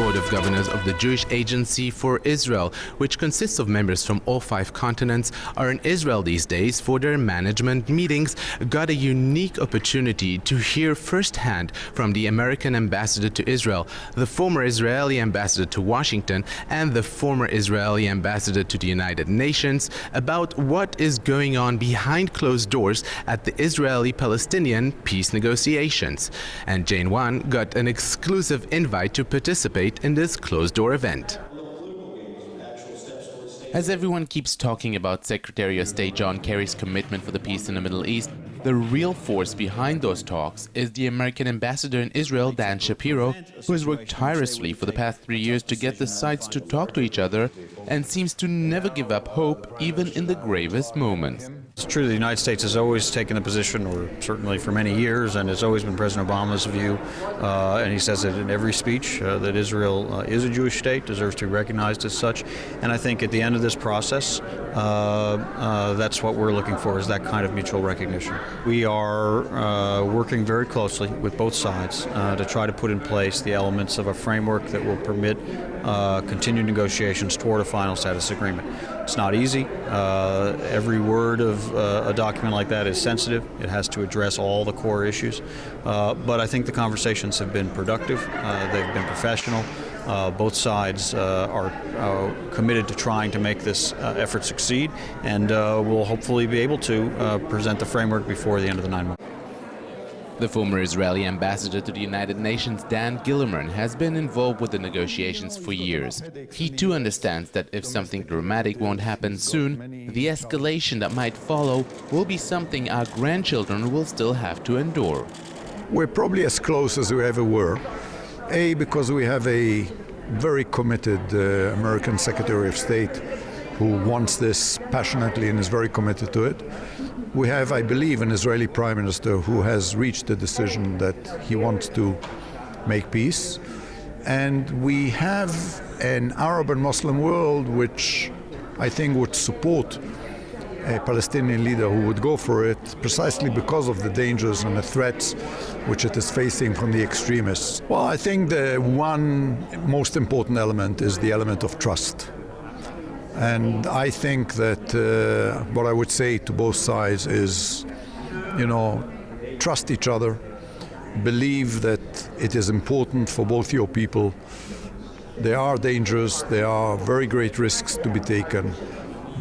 Board of Governors of the Jewish Agency for Israel, which consists of members from all 5 continents, are in Israel these days for their management meetings, got a unique opportunity to hear firsthand from the American ambassador to Israel, the former Israeli ambassador to Washington, and the former Israeli ambassador to the United Nations about what is going on behind closed doors at the Israeli-Palestinian Peace Negotiations. And JN1 got an exclusive invite to participate in this closed-door event. As everyone keeps talking about Secretary of State John Kerry's commitment for the peace in the Middle East, the real force behind those talks is the American ambassador in Israel, Dan Shapiro, who has worked tirelessly for the past 3 years to get the sides to talk to each other and seems to never give up hope, even in the gravest moments. It's true the United States has always taken a position, or certainly for many years, and it's always been President Obama's view, and he says it in every speech, that Israel is a Jewish state, deserves to be recognized as such. And I think at the end of this process, that's what we're looking for, is that kind of mutual recognition. We are working very closely with both sides to try to put in place the elements of a framework that will permit continued negotiations toward a final status agreement. It's not easy. Every word of a document like that is sensitive. It has to address all the core issues. But I think the conversations have been productive. They've been professional. Both sides are committed to trying to make this effort succeed, and we'll hopefully be able to present the framework before the end of the 9 months. The former Israeli ambassador to the United Nations, Dan Gillerman, has been involved with the negotiations for years. He too understands that if something dramatic won't happen soon, the escalation that might follow will be something our grandchildren will still have to endure. We're probably as close as we ever were. A, because we have a very committed American Secretary of State who wants this passionately and is very committed to it. We have, I believe, an Israeli Prime Minister who has reached the decision that he wants to make peace. And we have an Arab and Muslim world which I think would support a Palestinian leader who would go for it precisely because of the dangers and the threats which it is facing from the extremists. Well, I think the one most important element is the element of trust. And I think that what I would say to both sides is, trust each other, believe that it is important for both your people. There are dangers, there are very great risks to be taken,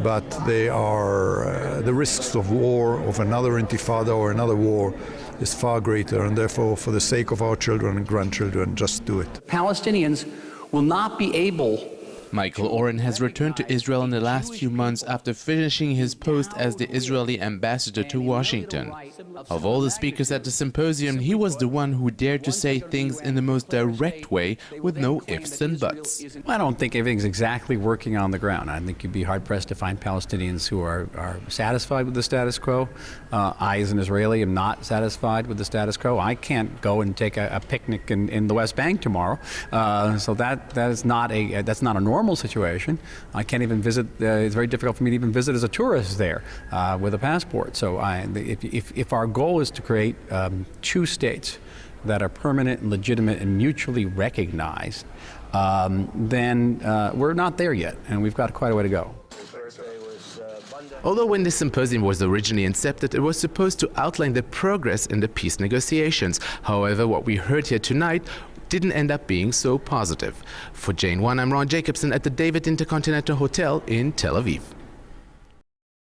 but they are the risks of war, of another intifada or another war, is far greater, and therefore, for the sake of our children and grandchildren, just do it. Palestinians will not be able. Michael Oren has returned to Israel in the last few months after finishing his post as the Israeli ambassador to Washington. Of all the speakers at the symposium, he was the one who dared to say things in the most direct way with no ifs and buts. I don't think everything's exactly working on the ground. I think you'd be hard-pressed to find Palestinians who are satisfied with the status quo. I, as an Israeli, am not satisfied with the status quo. I can't go and take a picnic in the West Bank tomorrow. So that's not a normal situation. I can't even visit. It's very difficult for me to even visit as a tourist there with a passport. So if our goal is to create two states that are permanent and legitimate and mutually recognized, then we're not there yet, and we've got quite a way to go. Although when this symposium was originally incepted, it was supposed to outline the progress in the peace negotiations. However, what we heard here tonight didn't end up being so positive. For JN1, I'm Jacobsohn at the David Intercontinental Hotel in Tel Aviv.